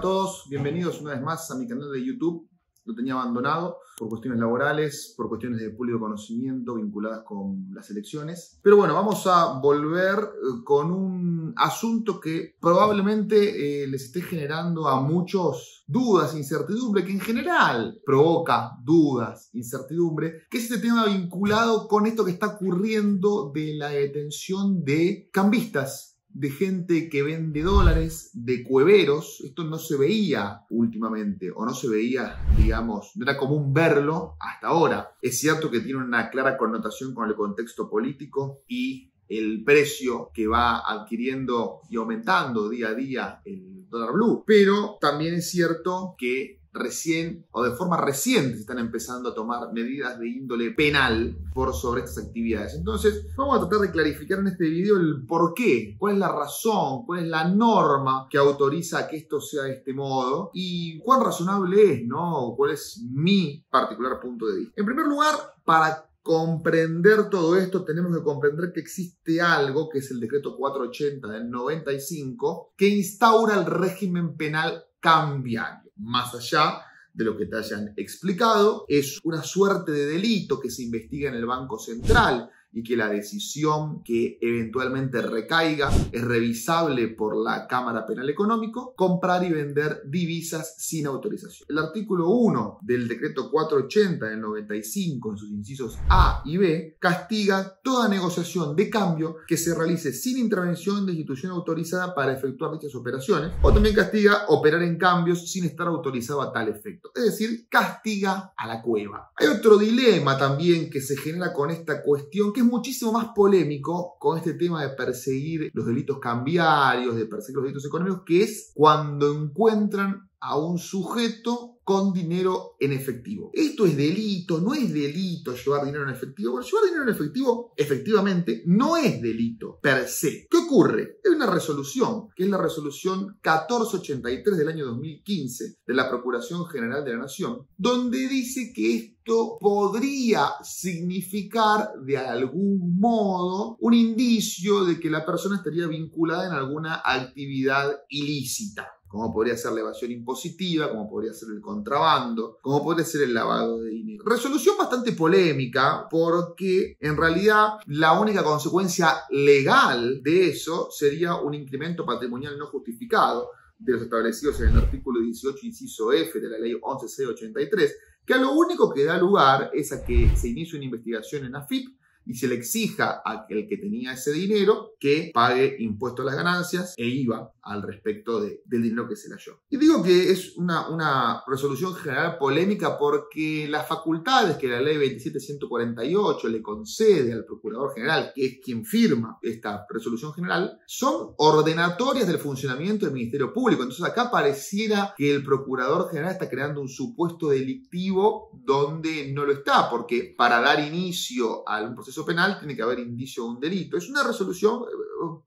a todos, bienvenidos una vez más a mi canal de YouTube. Lo tenía abandonado por cuestiones laborales, por cuestiones de público conocimiento vinculadas con las elecciones. Pero bueno, vamos a volver con un asunto que probablemente les esté generando a muchos dudas, incertidumbre, que en general provoca dudas, incertidumbre, que es este tema vinculado con esto que está ocurriendo de la detención de cambistas, de gente que vende dólares, de cueveros. Esto no se veía últimamente, o no se veía, digamos, no era común verlo hasta ahora. Es cierto que tiene una clara connotación con el contexto político y el precio que va adquiriendo y aumentando día a día el dólar blue, pero también es cierto que recién o de forma reciente se están empezando a tomar medidas de índole penal por sobre estas actividades. Entonces vamos a tratar de clarificar en este video el por qué, cuál es la razón, cuál es la norma que autoriza que esto sea de este modo y cuán razonable es, ¿no? Cuál es mi particular punto de vista. En primer lugar, para comprender todo esto, tenemos que comprender que existe algo que es el decreto 480 del 95 que instaura el régimen penal cambiario. Más allá de lo que te hayan explicado, es una suerte de delito que se investiga en el Banco Central y que la decisión que eventualmente recaiga es revisable por la Cámara Penal Económico: comprar y vender divisas sin autorización. El artículo 1 del decreto 480 del 95, en sus incisos A y B, castiga toda negociación de cambio que se realice sin intervención de institución autorizada para efectuar dichas operaciones, o también castiga operar en cambios sin estar autorizado a tal efecto. Es decir, castiga a la cueva. Hay otro dilema también que se genera con esta cuestión, que es muchísimo más polémico con este tema de perseguir los delitos cambiarios, de perseguir los delitos económicos, que es cuando encuentran a un sujeto con dinero en efectivo. ¿Esto es delito? ¿No es delito llevar dinero en efectivo? Bueno, llevar dinero en efectivo efectivamente no es delito per se. ¿Qué ocurre? Hay una resolución, que es la resolución 1483 del año 2015 de la Procuración General de la Nación, donde dice que esto podría significar de algún modo un indicio de que la persona estaría vinculada en alguna actividad ilícita, como podría ser la evasión impositiva, como podría ser el contrabando, como podría ser el lavado de dinero. Resolución bastante polémica, porque en realidad la única consecuencia legal de eso sería un incremento patrimonial no justificado de los establecidos en el artículo 18, inciso F de la ley 11C83, que a lo único que da lugar es a que se inicie una investigación en AFIP y se le exija a el que tenía ese dinero que pague impuesto a las ganancias e IVA al respecto del dinero que se le halló. Y digo que es una resolución general polémica porque las facultades que la ley 27148 le concede al Procurador General, que es quien firma esta resolución general, son ordenatorias del funcionamiento del Ministerio Público. Entonces acá pareciera que el Procurador General está creando un supuesto delictivo donde no lo está, porque para dar inicio a un proceso penal tiene que haber indicio de un delito. Es una resolución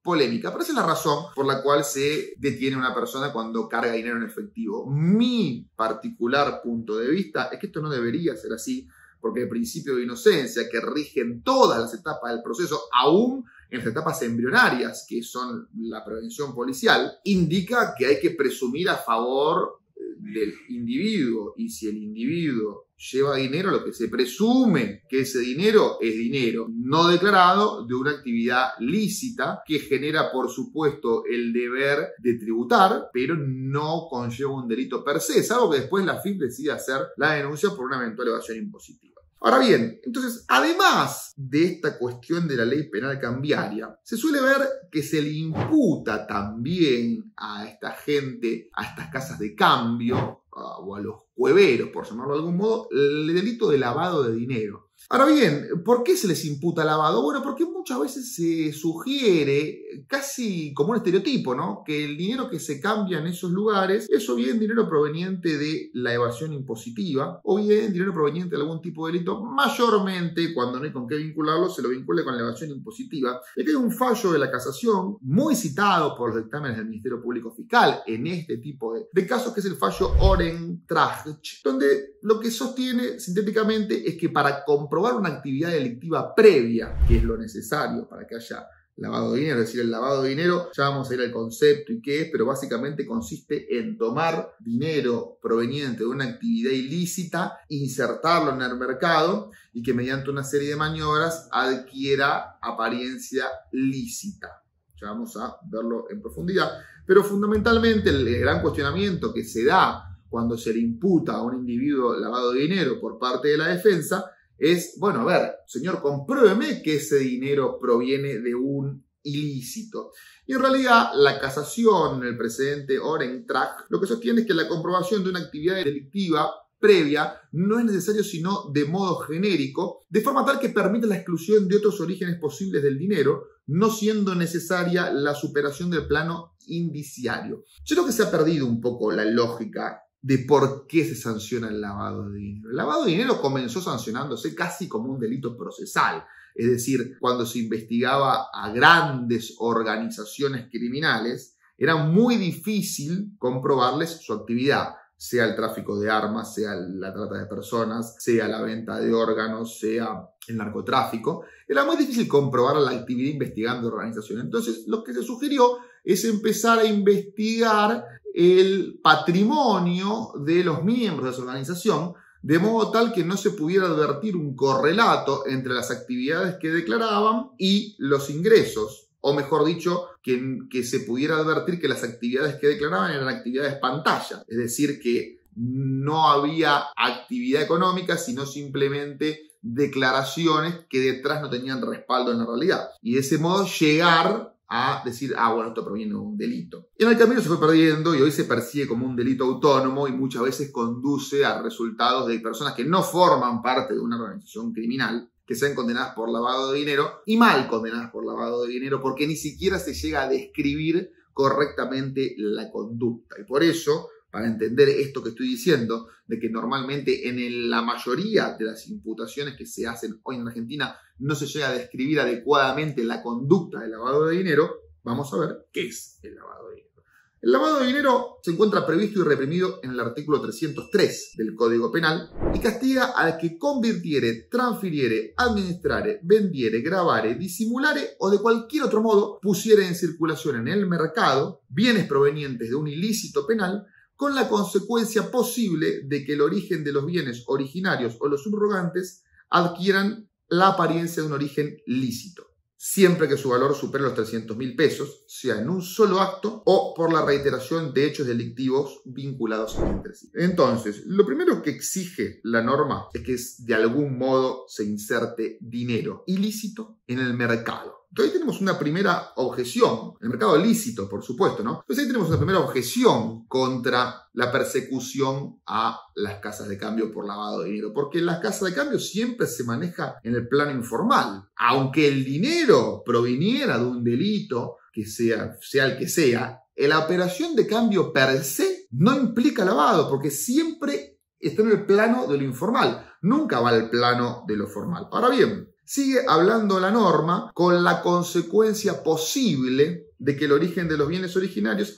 polémica, pero esa es la razón por la cual se detiene a una persona cuando carga dinero en efectivo. Mi particular punto de vista es que esto no debería ser así, porque el principio de inocencia que rige en todas las etapas del proceso, aún en las etapas embrionarias, que son la prevención policial, indica que hay que presumir a favor del individuo, y si el individuo lleva dinero, lo que se presume que ese dinero es dinero no declarado de una actividad lícita que genera, por supuesto, el deber de tributar, pero no conlleva un delito per se, salvo que después la FIP decida hacer la denuncia por una eventual evasión impositiva. Ahora bien, entonces, además de esta cuestión de la ley penal cambiaria, se suele ver que se le imputa también a esta gente, a estas casas de cambio, o a los cueveros, por llamarlo de algún modo, el delito de lavado de dinero. Ahora bien, ¿por qué se les imputa lavado? Bueno, porque muchas veces se sugiere, casi como un estereotipo, ¿no?, que el dinero que se cambia en esos lugares es o bien dinero proveniente de la evasión impositiva o bien dinero proveniente de algún tipo de delito. Mayormente, cuando no hay con qué vincularlo, se lo vincula con la evasión impositiva. Y aquí hay un fallo de la casación muy citado por los dictámenes del Ministerio Público Fiscal en este tipo de casos, que es el fallo Oren-Trach, donde lo que sostiene sintéticamente es que para comprobar una actividad delictiva previa, que es lo necesario para que haya lavado de dinero. Es decir, el lavado de dinero, ya vamos a ir al concepto y qué es, pero básicamente consiste en tomar dinero proveniente de una actividad ilícita, insertarlo en el mercado y que mediante una serie de maniobras adquiera apariencia lícita. Ya vamos a verlo en profundidad. Pero fundamentalmente el gran cuestionamiento que se da cuando se le imputa a un individuo lavado de dinero por parte de la defensa es, bueno, a ver, señor, compruébeme que ese dinero proviene de un ilícito. Y en realidad la casación, el precedente Orentracht, lo que sostiene es que la comprobación de una actividad delictiva previa no es necesario sino de modo genérico, de forma tal que permite la exclusión de otros orígenes posibles del dinero, no siendo necesaria la superación del plano indiciario. Yo creo que se ha perdido un poco la lógica de por qué se sanciona el lavado de dinero. El lavado de dinero comenzó sancionándose casi como un delito procesal, es decir, cuando se investigaba a grandes organizaciones criminales, era muy difícil comprobarles su actividad, sea el tráfico de armas, sea la trata de personas, sea la venta de órganos, sea el narcotráfico. Era muy difícil comprobar la actividad investigando organizaciones. Entonces, lo que se sugirió es empezar a investigar el patrimonio de los miembros de esa organización, de modo tal que no se pudiera advertir un correlato entre las actividades que declaraban y los ingresos, o mejor dicho, que se pudiera advertir que las actividades que declaraban eran actividades pantalla, es decir, que no había actividad económica, sino simplemente declaraciones que detrás no tenían respaldo en la realidad. Y de ese modo llegar a decir, bueno, esto proviene de un delito. Y en el camino se fue perdiendo y hoy se persigue como un delito autónomo y muchas veces conduce a resultados de personas que no forman parte de una organización criminal, que sean condenadas por lavado de dinero y mal condenadas por lavado de dinero porque ni siquiera se llega a describir correctamente la conducta. Y por eso, para entender esto que estoy diciendo, de que normalmente en la mayoría de las imputaciones que se hacen hoy en Argentina no se llega a describir adecuadamente la conducta del lavado de dinero, vamos a ver qué es el lavado de dinero. El lavado de dinero se encuentra previsto y reprimido en el artículo 303 del Código Penal y castiga al que convirtiere, transfiriere, administrare, vendiere, gravare, disimulare o de cualquier otro modo pusiere en circulación en el mercado bienes provenientes de un ilícito penal, con la consecuencia posible de que el origen de los bienes originarios o los subrogantes adquieran la apariencia de un origen lícito, siempre que su valor supere los 300.000 pesos, sea en un solo acto o por la reiteración de hechos delictivos vinculados entre sí. Entonces, lo primero que exige la norma es que de algún modo se inserte dinero ilícito en el mercado. Entonces ahí tenemos una primera objeción, el mercado lícito, por supuesto, ¿no? Entonces ahí tenemos una primera objeción contra la persecución a las casas de cambio por lavado de dinero, porque las casas de cambio siempre se maneja en el plano informal. Aunque el dinero proviniera de un delito, que sea el que sea, la operación de cambio per se no implica lavado, porque siempre está en el plano de lo informal, nunca va al plano de lo formal. Ahora bien, sigue hablando la norma con la consecuencia posible de que el origen de los bienes originarios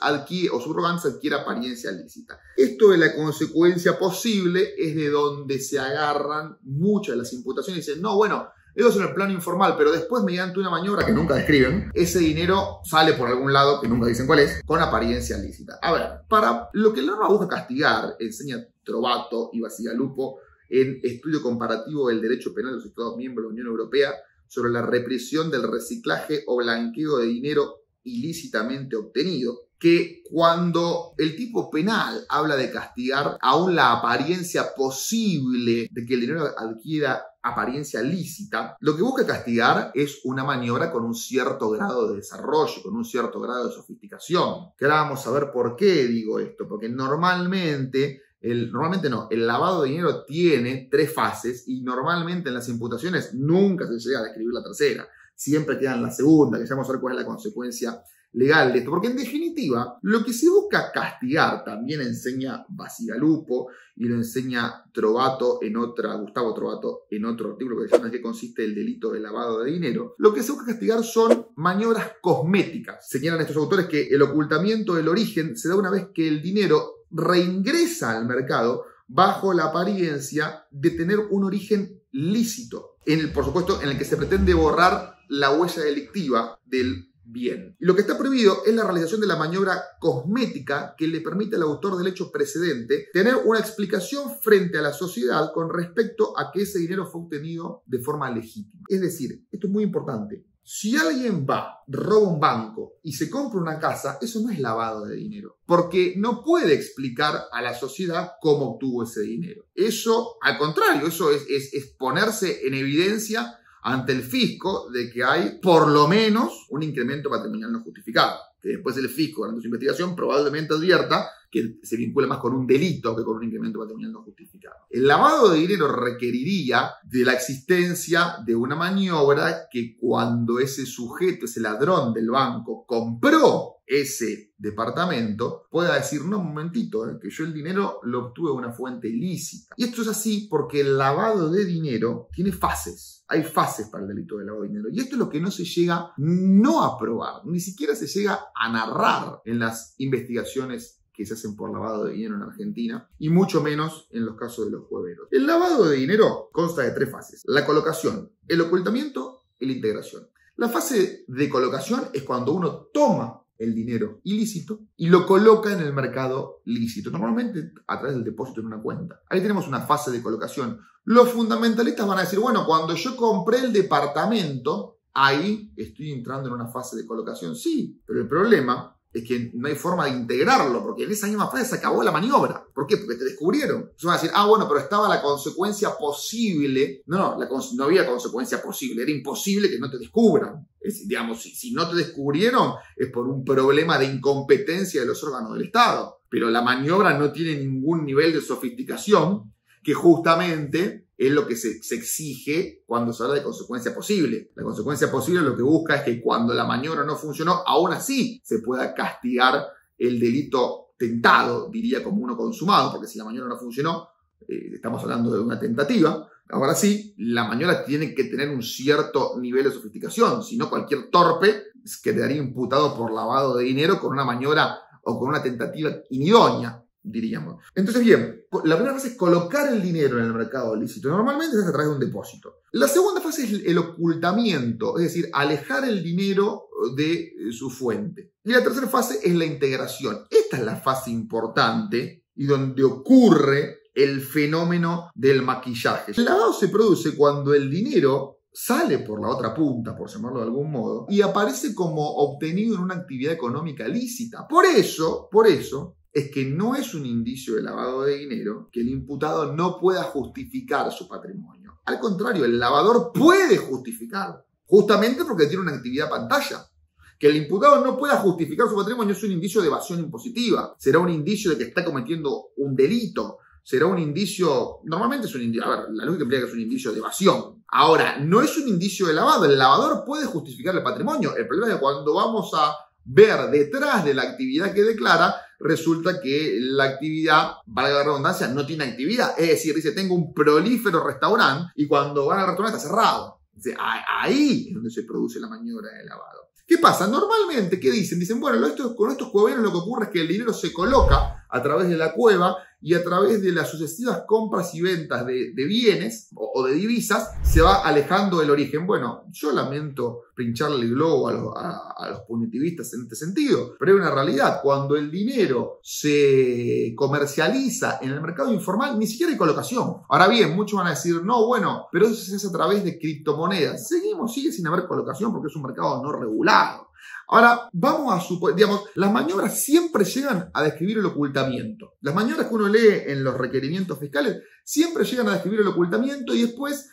o subrogantes adquiera apariencia lícita. Esto de la consecuencia posible es de donde se agarran muchas de las imputaciones y dicen, no, bueno, eso es en el plano informal, pero después mediante una maniobra que nunca describen, ese dinero sale por algún lado, que nunca dicen cuál es, con apariencia lícita. A ver, para lo que la norma busca castigar, enseña Trovato y Bacigalupo en Estudio Comparativo del Derecho Penal de los Estados Miembros de la Unión Europea sobre la represión del reciclaje o blanqueo de dinero ilícitamente obtenido, que cuando el tipo penal habla de castigar aún la apariencia posible de que el dinero adquiera apariencia lícita, lo que busca castigar es una maniobra con un cierto grado de desarrollo, con un cierto grado de sofisticación. Que ahora vamos a ver por qué digo esto, porque normalmente el lavado de dinero tiene 3 fases y normalmente en las imputaciones nunca se llega a describir la tercera. Siempre queda en la segunda, que ya vamos a ver cuál es la consecuencia legal de esto. Porque en definitiva, lo que se busca castigar, también enseña Bacigalupo y lo enseña Gustavo Trovato en otro artículo que se llama ¿En qué consiste el delito de lavado de dinero? Lo que se busca castigar son maniobras cosméticas. Señalan estos autores que el ocultamiento del origen se da una vez que el dinero reingresa al mercado bajo la apariencia de tener un origen lícito, por supuesto en el que se pretende borrar la huella delictiva del bien. Y lo que está prohibido es la realización de la maniobra cosmética que le permite al autor del hecho precedente tener una explicación frente a la sociedad con respecto a que ese dinero fue obtenido de forma legítima. Es decir, esto es muy importante. Si alguien va, roba un banco y se compra una casa, eso no es lavado de dinero, porque no puede explicar a la sociedad cómo obtuvo ese dinero. Eso, al contrario, eso es ponerse en evidencia ante el fisco de que hay por lo menos un incremento patrimonial no justificado. Que después el fisco, durante su investigación, probablemente advierta que se vincula más con un delito que con un incremento patrimonial no justificado. El lavado de dinero requeriría de la existencia de una maniobra que cuando ese sujeto, ese ladrón del banco, compró ese departamento, pueda decir, no, un momentito, que yo el dinero lo obtuve de una fuente ilícita. Y esto es así porque el lavado de dinero tiene fases. Hay fases para el delito de lavado de dinero. Y esto es lo que no se llega no a probar, ni siquiera se llega a narrar en las investigaciones que se hacen por lavado de dinero en Argentina, y mucho menos en los casos de los hueveros. El lavado de dinero consta de 3 fases: la colocación, el ocultamiento y la integración. La fase de colocación es cuando uno toma el dinero ilícito y lo coloca en el mercado lícito, normalmente a través del depósito en una cuenta. Ahí tenemos una fase de colocación. Los fundamentalistas van a decir, bueno, cuando yo compré el departamento, ahí estoy entrando en una fase de colocación. Sí, pero el problema es que no hay forma de integrarlo, porque en esa misma fase se acabó la maniobra. ¿Por qué? Porque te descubrieron. Entonces van a decir, bueno, pero estaba la consecuencia posible. No había consecuencia posible, era imposible que no te descubran. Digamos, si no te descubrieron es por un problema de incompetencia de los órganos del Estado. Pero la maniobra no tiene ningún nivel de sofisticación, que justamente es lo que se exige cuando se habla de consecuencia posible. La consecuencia posible lo que busca es que cuando la maniobra no funcionó, aún así se pueda castigar el delito tentado, diría como uno consumado, porque si la maniobra no funcionó, estamos hablando de una tentativa. Ahora sí, la maniobra tiene que tener un cierto nivel de sofisticación, si no cualquier torpe quedaría imputado por lavado de dinero con una maniobra o con una tentativa inidónea, diríamos. Entonces, bien, la primera fase es colocar el dinero en el mercado lícito. Normalmente se hace a través de un depósito. La segunda fase es el ocultamiento, es decir, alejar el dinero de su fuente. Y la tercera fase es la integración. Esta es la fase importante y donde ocurre el fenómeno del maquillaje. El lavado se produce cuando el dinero sale por la otra punta, por llamarlo de algún modo, y aparece como obtenido en una actividad económica lícita. Por eso es que no es un indicio de lavado de dinero que el imputado no pueda justificar su patrimonio. Al contrario, el lavador puede justificarlo, justamente porque tiene una actividad pantalla. Que el imputado no pueda justificar su patrimonio es un indicio de evasión impositiva. Será un indicio de que está cometiendo un delito. Será un indicio, normalmente es un indicio, la lógica implica que es un indicio de evasión. Ahora, no es un indicio de lavado. El lavador puede justificar el patrimonio. El problema es que cuando vamos a ver detrás de la actividad que declara, resulta que la actividad, valga la redundancia, no tiene actividad. Es decir, dice, tengo un prolífero restaurante y cuando van al restaurante está cerrado. Ahí es donde se produce la maniobra de lavado. ¿Qué pasa? Normalmente, ¿qué dicen? Dicen, bueno, con estos cueveros lo que ocurre es que el dinero se coloca a través de la cueva y a través de las sucesivas compras y ventas de bienes o de divisas se va alejando del origen. Bueno, yo lamento pincharle el globo a los punitivistas en este sentido, pero hay una realidad. Cuando el dinero se comercializa en el mercado informal, ni siquiera hay colocación. Ahora bien, muchos van a decir, no, bueno, pero eso se hace a través de criptomonedas. Sigue sin haber colocación porque es un mercado no regulado. Ahora, vamos a suponer, digamos, las maniobras siempre llegan a describir el ocultamiento. Las maniobras que uno lee en los requerimientos fiscales siempre llegan a describir el ocultamiento y después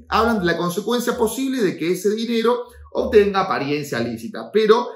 hablan de la consecuencia posible de que ese dinero obtenga apariencia lícita. Pero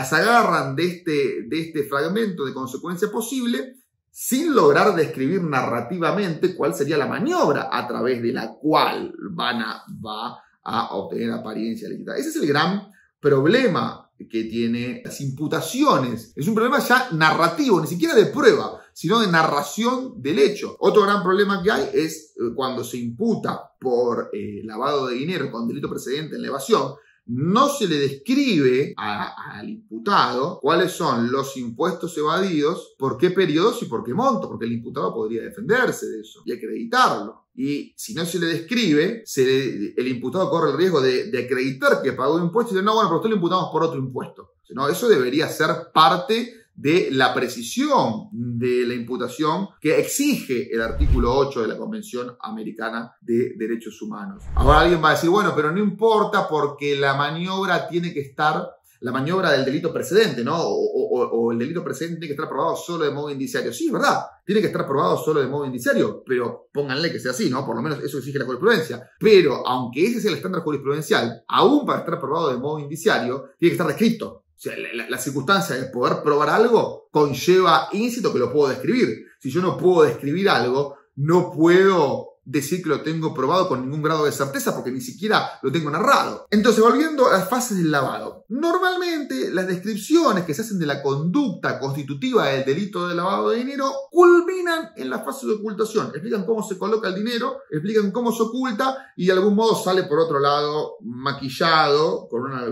se agarran de este fragmento de consecuencia posible sin lograr describir narrativamente cuál sería la maniobra a través de la cual va a obtener apariencia lícita. Ese es el gran problema que tiene las imputaciones. Es un problema ya narrativo, ni siquiera de prueba, sino de narración del hecho. Otro gran problema que hay es cuando se imputa por lavado de dinero con delito precedente en la evasión, no se le describe al imputado cuáles son los impuestos evadidos, por qué periodos y por qué monto, porque el imputado podría defenderse de eso y acreditarlo. Y si no se le describe, el imputado corre el riesgo de acreditar que pagó impuestos y decir, no, bueno, pero usted lo imputamos por otro impuesto. No, eso debería ser parte de la precisión de la imputación que exige el artículo 8 de la Convención Americana de Derechos Humanos. Ahora alguien va a decir, bueno, pero no importa porque la maniobra tiene que estar, la maniobra del delito precedente, ¿no? O el delito precedente tiene que estar probado solo de modo indiciario. Sí, es verdad, tiene que estar probado solo de modo indiciario, pero pónganle que sea así, ¿no? Por lo menos eso exige la jurisprudencia. Pero aunque ese sea el estándar jurisprudencial, aún para estar probado de modo indiciario, tiene que estar descrito. O sea, la circunstancia de poder probar algo conlleva íncito que lo puedo describir. Si yo no puedo describir algo, no puedo decir que lo tengo probado con ningún grado de certeza porque ni siquiera lo tengo narrado. Entonces, volviendo a las fases del lavado. Normalmente, las descripciones que se hacen de la conducta constitutiva del delito de lavado de dinero culminan en la fase de ocultación. Explican cómo se coloca el dinero, explican cómo se oculta y de algún modo sale por otro lado maquillado,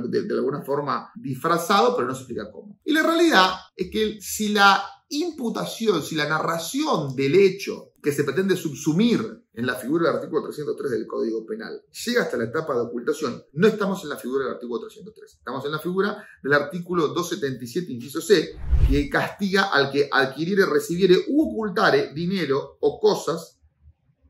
de alguna forma disfrazado, pero no se explica cómo. Y la realidad es que si la imputación, si la narración del hecho que se pretende subsumir en la figura del artículo 303 del Código Penal llega hasta la etapa de ocultación, no estamos en la figura del artículo 303, estamos en la figura del artículo 277, inciso C, que castiga al que adquiriere, recibiere u ocultare dinero o cosas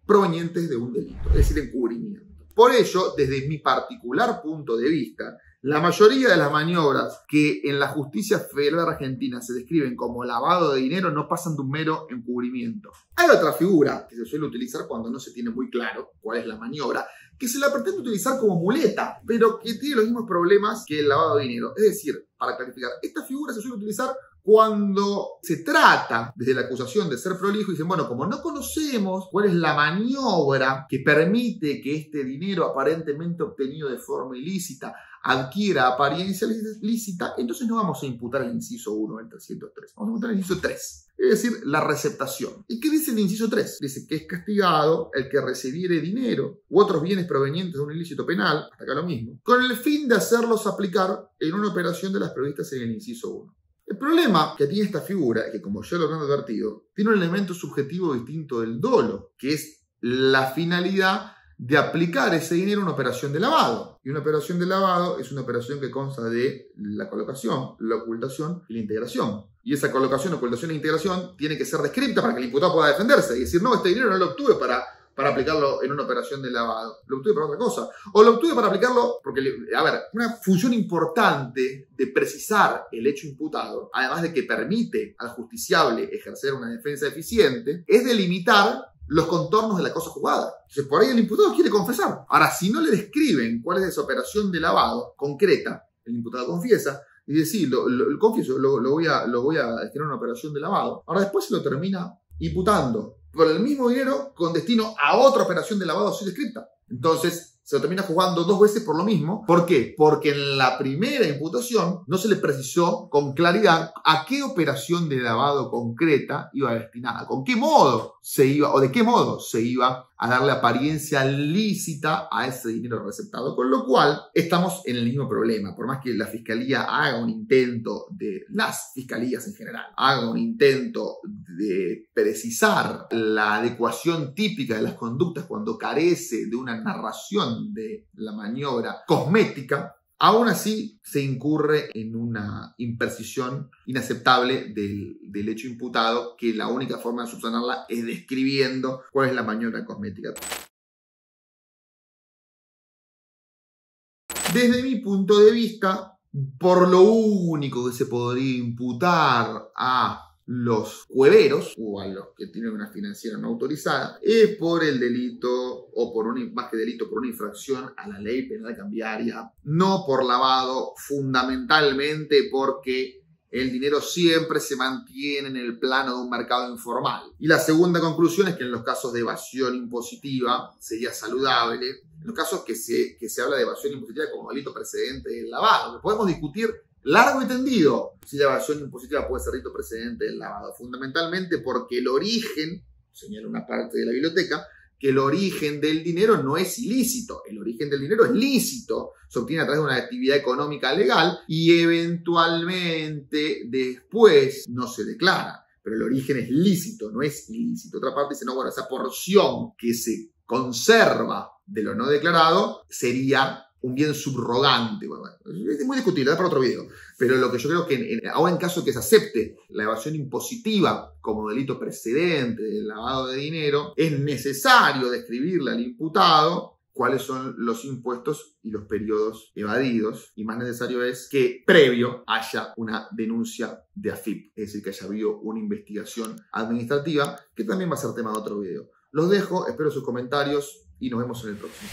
provenientes de un delito, es decir, encubrimiento. Por ello, desde mi particular punto de vista, la mayoría de las maniobras que en la justicia federal argentina se describen como lavado de dinero no pasan de un mero encubrimiento. Hay otra figura que se suele utilizar cuando no se tiene muy claro cuál es la maniobra, que se la pretende utilizar como muleta, pero que tiene los mismos problemas que el lavado de dinero. Es decir, para clarificar, esta figura se suele utilizar cuando se trata desde la acusación de ser prolijo y dicen, bueno, como no conocemos cuál es la maniobra que permite que este dinero aparentemente obtenido de forma ilícita adquiera apariencia lícita, entonces no vamos a imputar el inciso 1 del 303, vamos a imputar el inciso 3, es decir, la receptación. ¿Y qué dice el inciso 3? Dice que es castigado el que recibiere dinero u otros bienes provenientes de un ilícito penal, hasta acá lo mismo, con el fin de hacerlos aplicar en una operación de las previstas en el inciso 1. El problema que tiene esta figura es que, como ya lo han advertido, tiene un elemento subjetivo distinto del dolo, que es la finalidad de aplicar ese dinero a una operación de lavado. Y una operación de lavado es una operación que consta de la colocación, la ocultación y la integración. Y esa colocación, ocultación e integración tiene que ser descripta para que el imputado pueda defenderse y decir, no, este dinero no lo obtuve para aplicarlo en una operación de lavado. Lo obtuve para otra cosa. O lo obtuve para aplicarlo porque, a ver, una función importante de precisar el hecho imputado, además de que permite al justiciable ejercer una defensa eficiente, es delimitar los contornos de la cosa juzgada. Entonces, por ahí el imputado quiere confesar. Ahora, si no le describen cuál es esa operación de lavado concreta, el imputado confiesa, y dice, sí, lo confieso, lo voy a destinar a una operación de lavado. Ahora, después se lo termina imputando por el mismo dinero con destino a otra operación de lavado así descripta. Entonces, se lo termina juzgando dos veces por lo mismo. ¿Por qué? Porque en la primera imputación no se le precisó con claridad a qué operación de lavado concreta iba destinada, con qué modo se iba, o de qué modo se iba a darle apariencia lícita a ese dinero receptado. Con lo cual, estamos en el mismo problema. Por más que la Fiscalía haga un intento las Fiscalías en general, haga un intento de precisar la adecuación típica de las conductas cuando carece de una narración de la maniobra cosmética, aún así se incurre en una imprecisión inaceptable del hecho imputado, que la única forma de subsanarla es describiendo cuál es la maniobra cosmética. Desde mi punto de vista, por lo único que se podría imputar a los cueveros o a los que tienen una financiera no autorizada es por el delito, o más que delito, por una infracción a la ley penal cambiaria, no por lavado, fundamentalmente porque el dinero siempre se mantiene en el plano de un mercado informal. Y la segunda conclusión es que en los casos de evasión impositiva sería saludable, en los casos que se habla de evasión impositiva como delito precedente del lavado, que podemos discutir largo y tendido si la evasión impositiva puede ser delito precedente del lavado, fundamentalmente porque el origen, señala una parte de la biblioteca, que el origen del dinero no es ilícito. El origen del dinero es lícito. Se obtiene a través de una actividad económica legal y eventualmente después no se declara. Pero el origen es lícito, no es ilícito. Otra parte dice, no, bueno, esa porción que se conserva de lo no declarado sería un bien subrogante. Bueno, es muy discutible, da para otro video. Pero lo que yo creo que ahora en caso de que se acepte la evasión impositiva como delito precedente del lavado de dinero, es necesario describirle al imputado cuáles son los impuestos y los periodos evadidos, y más necesario es que previo haya una denuncia de AFIP, es decir, que haya habido una investigación administrativa, que también va a ser tema de otro video. Los dejo, espero sus comentarios y nos vemos en el próximo.